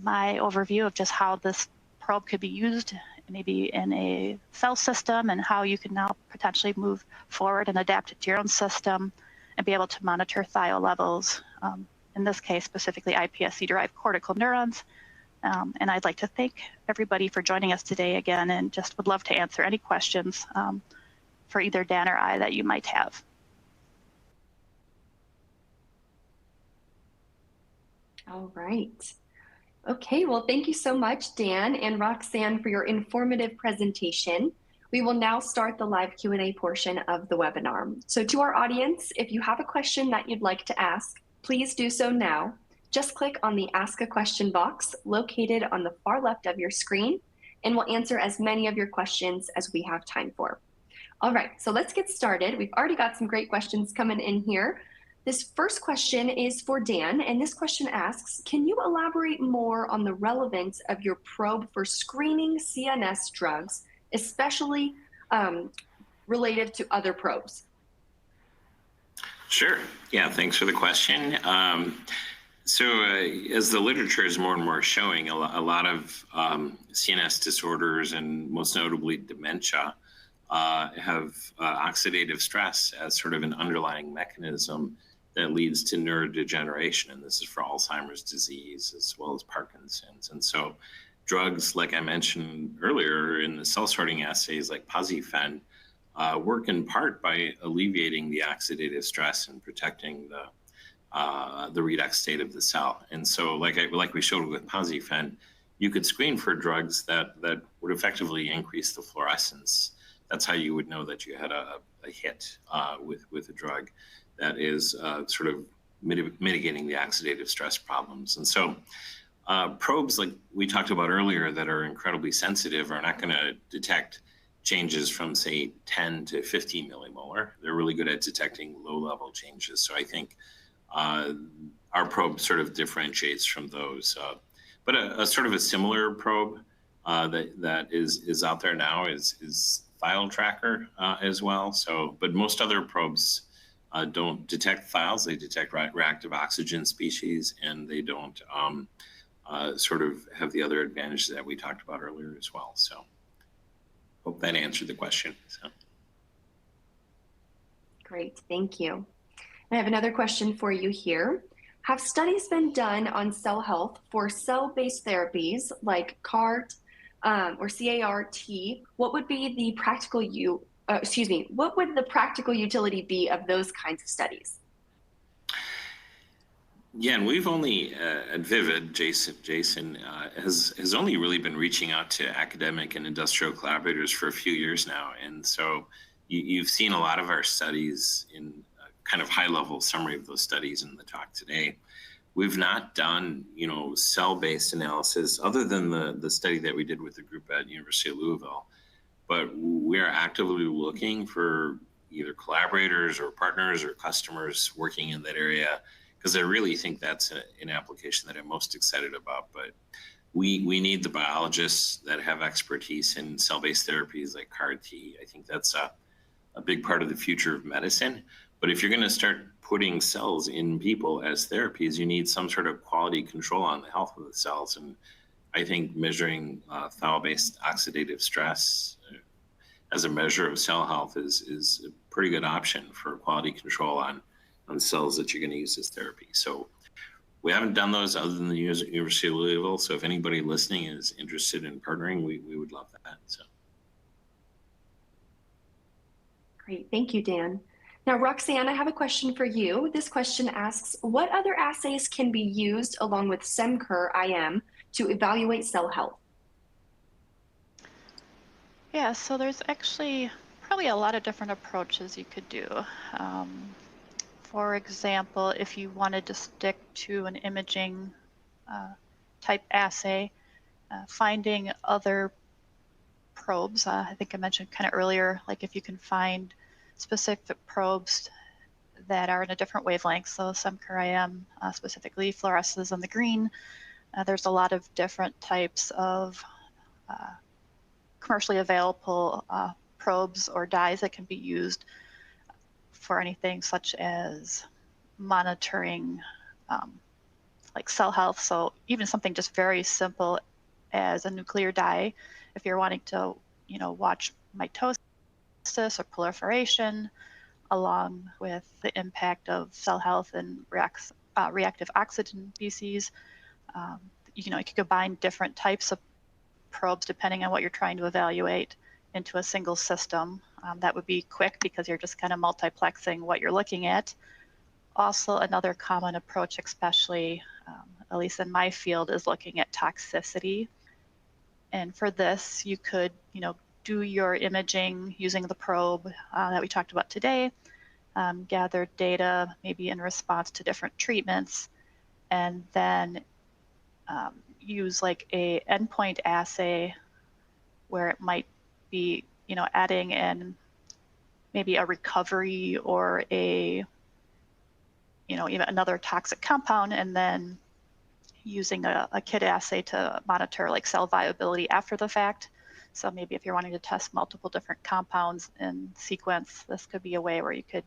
my overview of just how this probe could be used maybe in a cell system, and how you can now potentially move forward and adapt it to your own system and be able to monitor thiol levels, in this case, specifically iPSC-derived cortical neurons. And I'd like to thank everybody for joining us today again, and just would love to answer any questions for either Dan or I that you might have. All right. Okay, well, thank you so much, Dan and Roxanne, for your informative presentation. We will now start the live Q&A portion of the webinar. So to our audience, if you have a question that you'd like to ask, please do so now. Just click on the Ask a Question box located on the far left of your screen, and we'll answer as many of your questions as we have time for. All right, so let's get started. We've already got some great questions coming in here. This first question is for Dan, and this question asks, can you elaborate more on the relevance of your probe for screening CNS drugs, especially related to other probes? Sure. Yeah, thanks for the question. So as the literature is more and more showing, a lot of CNS disorders, and most notably dementia, have oxidative stress as sort of an underlying mechanism that leads to neurodegeneration. And this is for Alzheimer's disease as well as Parkinson's. And so drugs, like I mentioned earlier in the cell sorting assays like PosiFen, work in part by alleviating the oxidative stress and protecting the redox state of the cell. And so like we showed with PosiFen, you could screen for drugs that would effectively increase the fluorescence. That's how you would know that you had a hit with a drug that is sort of mitigating the oxidative stress problems. And so probes like we talked about earlier that are incredibly sensitive are not going to detect changes from, say, 10 to 50 millimolar. They're really good at detecting low-level changes. So I think our probe sort of differentiates from those. But a sort of a similar probe that is out there now is thiol tracker as well. So, but most other probes don't detect thiols. They detect reactive oxygen species, and they don't sort of have the other advantages that we talked about earlier as well. So hope that answered the question. So. Great, thank you. I have another question for you here. Have studies been done on cell health for cell-based therapies like CART or CART? What would be the practical what would the practical utility be of those kinds of studies? Yeah, and we've only at Vivid, Jason has only really been reaching out to academic and industrial collaborators for a few years now, and so you've seen a lot of our studies in kind of high-level summary of those studies in the talk today. We've not done, cell-based analysis other than the study that we did with the group at University of Louisville, but we are actively looking for either collaborators or partners or customers working in that area, because I really think that's an application that I'm most excited about. But we need the biologists that have expertise in cell-based therapies like CAR-T. I think that's a big part of the future of medicine. But if you're going to start putting cells in people as therapies, you need some sort of quality control on the health of the cells. And I think measuring thiol-based oxidative stress as a measure of cell health is a pretty good option for quality control on cells that you're going to use as therapy. So we haven't done those other than the University of Louisville. So if anybody listening is interested in partnering, we would love that. So. Great, thank you, Dan. Now, Roxanne, I have a question for you. This question asks, what other assays can be used along with SEMCUR-IM to evaluate cell health? Yeah, so there's actually probably a lot of different approaches you could do. For example, if you wanted to stick to an imaging type assay, finding other probes, I think I mentioned kind of earlier, like if you can find specific probes that are in a different wavelength, so SEMCUR-IM specifically fluoresces in the green. There's a lot of different types of commercially available probes or dyes that can be used for anything such as monitoring like cell health. So even something just very simple as a nuclear dye, if you're wanting to, watch mitosis or proliferation, along with the impact of cell health and reactive oxygen species. You can combine different types of probes depending on what you're trying to evaluate into a single system. That would be quick because you're just kind of multiplexing what you're looking at. Also, another common approach, especially at least in my field, is looking at toxicity. And for this, you could, do your imaging using the probe that we talked about today, gather data maybe in response to different treatments, and then use like a endpoint assay where it might be, adding in maybe a recovery or a, even another toxic compound, and then using a kit assay to monitor like cell viability after the fact. So maybe if you're wanting to test multiple different compounds in sequence, this could be a way where you could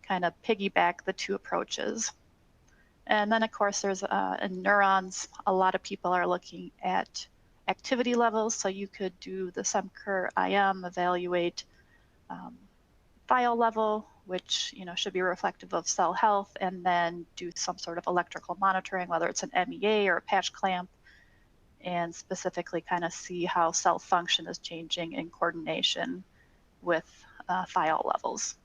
kind of piggyback the two approaches. And then of course there's in neurons, a lot of people are looking at activity levels. So you could do the SEMCUR-IM, evaluate thiol level, which should be reflective of cell health, and then do some sort of electrical monitoring, whether it's an MEA or a patch clamp, and specifically kind of see how cell function is changing in coordination with thiol levels.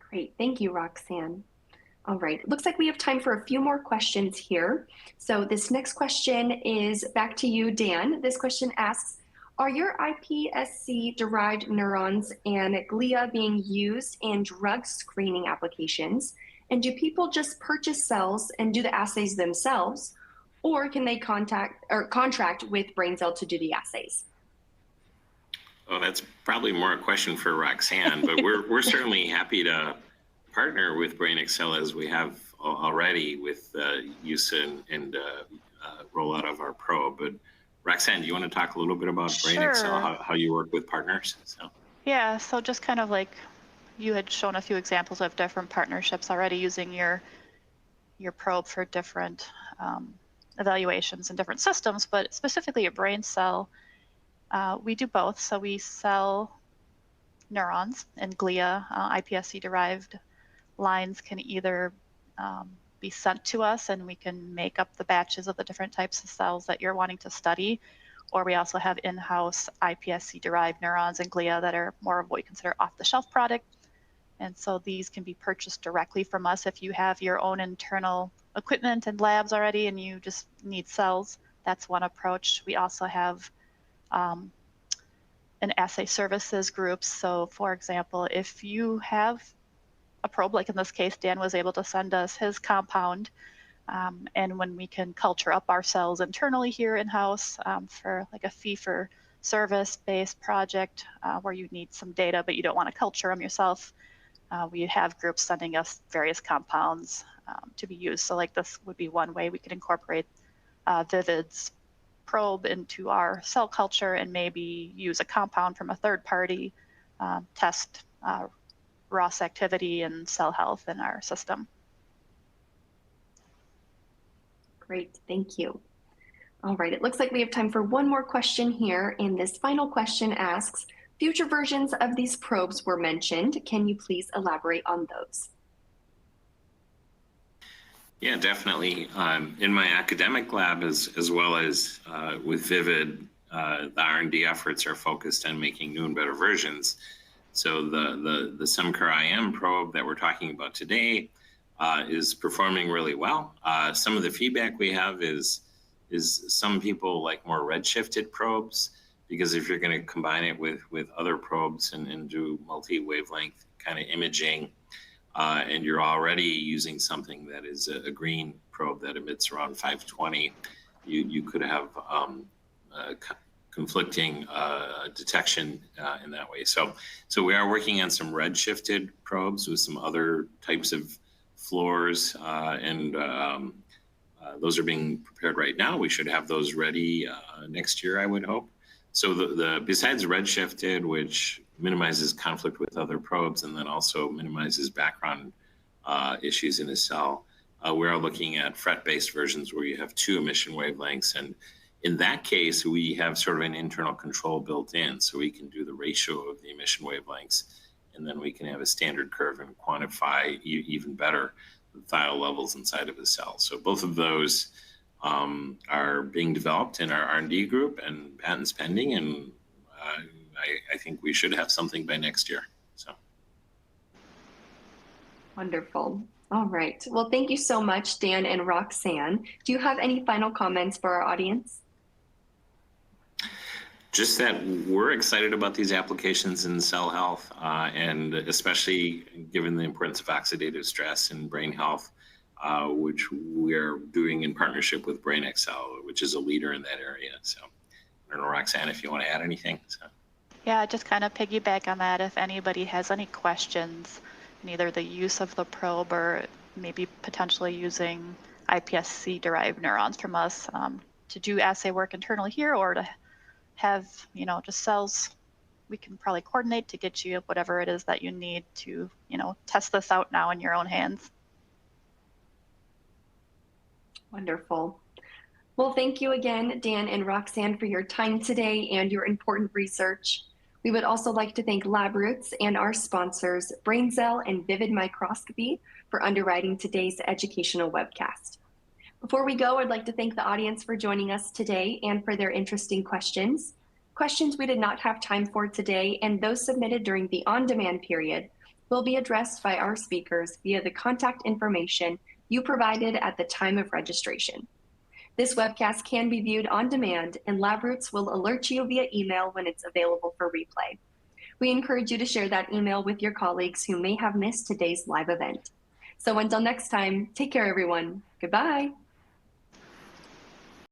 Great, thank you, Roxanne. All right, looks like we have time for a few more questions here. So this next question is back to you, Dan. This question asks, are your iPSC-derived neurons and glia being used in drug screening applications? And do people just purchase cells and do the assays themselves? Or can they contract with BrainCell to do the assays? Oh, that's probably more a question for Roxanne, but we're certainly happy to partner with BrainXL as we have already with use and rollout of our probe. But Roxanne, do you want to talk a little bit about BrainXL, how you work with partners? So. Yeah, so just kind of like you had shown a few examples of different partnerships already using your probe for different evaluations and different systems, but specifically at BrainCell, we do both. So we sell neurons and glia. iPSC-derived lines can either be sent to us and we can make up the batches of the different types of cells that you're wanting to study, or we also have in-house iPSC-derived neurons and glia that are more of what we consider off-the-shelf product. And so these can be purchased directly from us if you have your own internal equipment and labs already and you just need cells. That's one approach. We also have an assay services group. So for example, if you have a probe, like in this case, Dan was able to send us his compound, and when we can culture up our cells internally here in-house for like a fee-for-service based project where you need some data but you don't want to culture them yourself, we have groups sending us various compounds to be used. So like this would be one way we could incorporate Vivid's probe into our cell culture and maybe use a compound from a third party, test ROS activity and cell health in our system. Great, thank you. All right, it looks like we have time for one more question here. And this final question asks, future versions of these probes were mentioned. Can you please elaborate on those? Yeah, definitely. In my academic lab, as well as with Vivid, the R&D efforts are focused on making new and better versions. So the SEMCUR IM probe that we're talking about today is performing really well. Some of the feedback we have is some people like more redshifted probes, because if you're going to combine it with other probes and do multi-wavelength kind of imaging, and you're already using something that is a green probe that emits around 520, you could have conflicting detection in that way. So we are working on some redshifted probes with some other types of fluors, and those are being prepared right now. We should have those ready next year, I would hope. So the besides redshifted, which minimizes conflict with other probes and then also minimizes background issues in a cell, we are looking at FRET-based versions where you have 2 emission wavelengths. And in that case, we have sort of an internal control built in, so we can do the ratio of the emission wavelengths, and then we can have a standard curve and quantify even better the thiol levels inside of the cell. So both of those are being developed in our R&D group, and patents pending, and I think we should have something by next year. So. Wonderful. All right. Well, thank you so much, Dan and Roxanne. Do you have any final comments for our audience? Just that we're excited about these applications in cell health, and especially given the importance of oxidative stress in brain health, which we're doing in partnership with BrainXL, which is a leader in that area. So I don't know, Roxanne, if you want to add anything. So. Yeah, just kind of piggyback on that. If anybody has any questions in either the use of the probe or maybe potentially using iPSC-derived neurons from us to do assay work internally here, or to have, just cells, we can probably coordinate to get you whatever it is that you need to, test this out now in your own hands. Wonderful. Well, thank you again, Dan and Roxanne, for your time today and your important research. We would also like to thank LabRoots and our sponsors, BrainCell and Vivid Microscopy, for underwriting today's educational webcast. Before we go, I'd like to thank the audience for joining us today and for their interesting questions. Questions we did not have time for today and those submitted during the on-demand period will be addressed by our speakers via the contact information you provided at the time of registration. This webcast can be viewed on demand, and LabRoots will alert you via email when it's available for replay. We encourage you to share that email with your colleagues who may have missed today's live event. So until next time, take care, everyone. Goodbye.